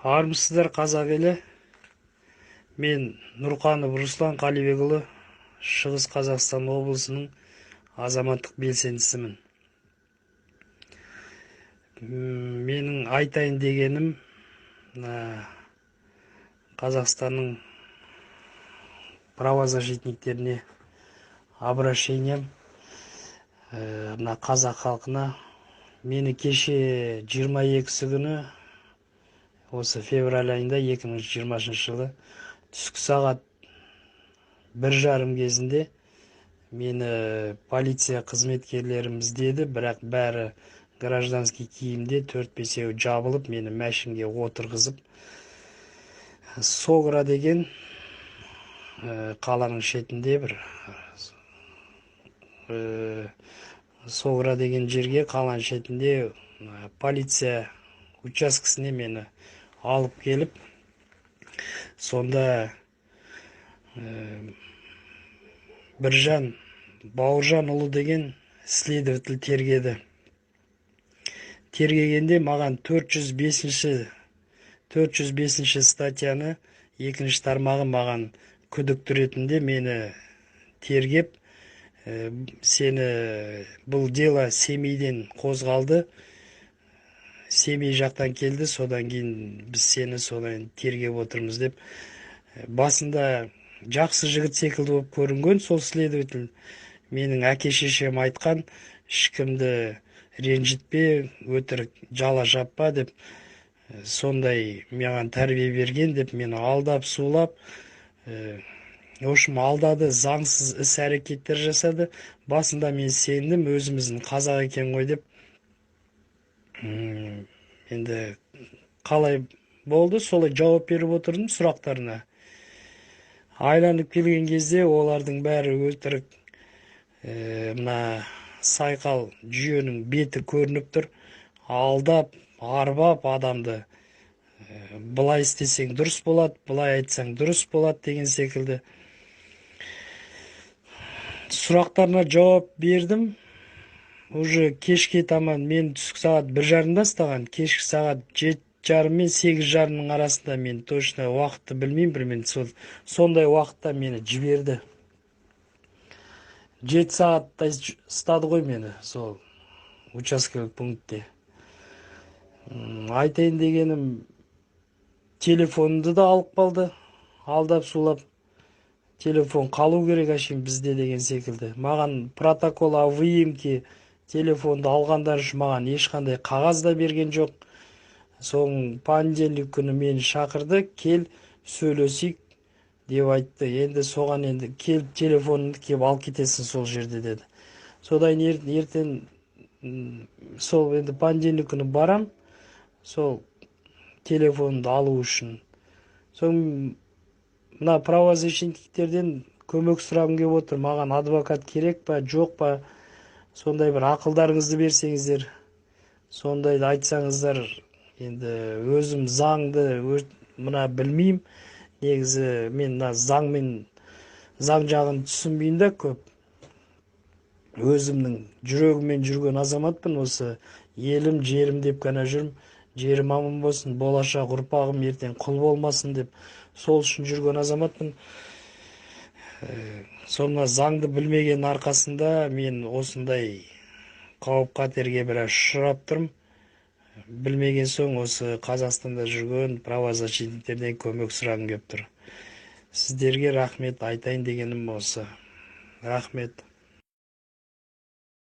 Армысыздар қазақ елі. Мен Нұрқанов Руслан Қалибекұлы, Шығыс Қазақстан облысының азаматтық белсендісімін. Менің айтайын дегенім Қазақстанның правозащитниктеріне обращением. Қазақ халқына мені кеше 22-сі күні осы февраль айында 2020 жылы түскі сағат 1:30 кезінде мені полиция қызметкерлеріміз деді, бірақ бәрі гражданский киімде, 4-5 жабылып, мені мәшінге отырғызып, Согра деген қаланың шетінде Согра деген жерге, қаланың шетінде полиция учаскесіне мені алып келіп, сонда Біржан Бауыржанұлы деген следователь тергеді. Тергегенде маған 405 статьяны екінші тармағы маған күдікті ретінде мені тергеп, сені бұл дело Семейден қозғалды, Семей жақтан келді, содан кейін біз сені содан тергеп отырмыз деп. Басында жақсы жігіт секілді болып көрінген сол следователь. Менің әке-шешем айтқан, ешкімді ренжітпе, өтірік жала жаппа деп, сондай маған тәрбие берген деп, мені алдап, сулап, алдады, заңсыз іс-әрекеттер жасады. Басында мен сендім, өзіміздің қазақ екен ғой деп. Енді қалай болды, солай жауап беріп отырдым сұрақтарына. Айланып келген кезде олардың бәрі өтірік, сайқал жүйенің беті көрініп тұр. Алдап, арбап адамды, былай істесең дұрыс болады, былай айтсаң дұрыс болады деген секілді. Сұрақтарына жауап бердім. Уже кешке таман, мен түскі сағат 1:30-да стаған, кешкі сағат 7:30 мен 8:30 арасында, мен точно уақытты білмеймін, сондай уақытта мені жіберді. 7 сағатта стады ғой мені сол учаскелік пунктте. Айтайын дегенім, телефонымды да алып қалды, алдап сулап. Телефон қалу керек әшейін бізде деген секілді. Маған протокол о выемке телефонды алғандар үшін маған ешқандай қағаз да берген жоқ. Соң понедельник күні мені шақырды, кел сөйлесейік деп айтты. Енді соған енді кел телефоныңды кеп алып кетесің сол жерде деді. Содан ертең сол енді понедельник күні барам, сол телефонды алу үшін. Соң мына правозащитниктерден көмек сұрағым келіп отыр. Маған адвокат керек па, жоқ па? Сондай бір ақылдарыңызды берсеңіздер, сондайды айтсаңыздар. Енді өзім заңды білмеймін. Негізі мен заң жағын түсінбеймін да көп. Өзімнің жүрегіммен жүрген азаматпын, осы елім, жерім деп қана жүрмін. Жерім аман болсын, болашақ ұрпағым ертең құл болмасын деп, сол үшін жүрген азаматпын. Сонда заңды білмеген арқасында мен осындай қауіп қатерге біраз ұшырап тұрмын. Білмеген соң осы Қазақстанда жүрген правозащитниктерден көмек сұрағым келіп тұр. Сіздерге рахмет, айтайын дегенім осы. Рахмет.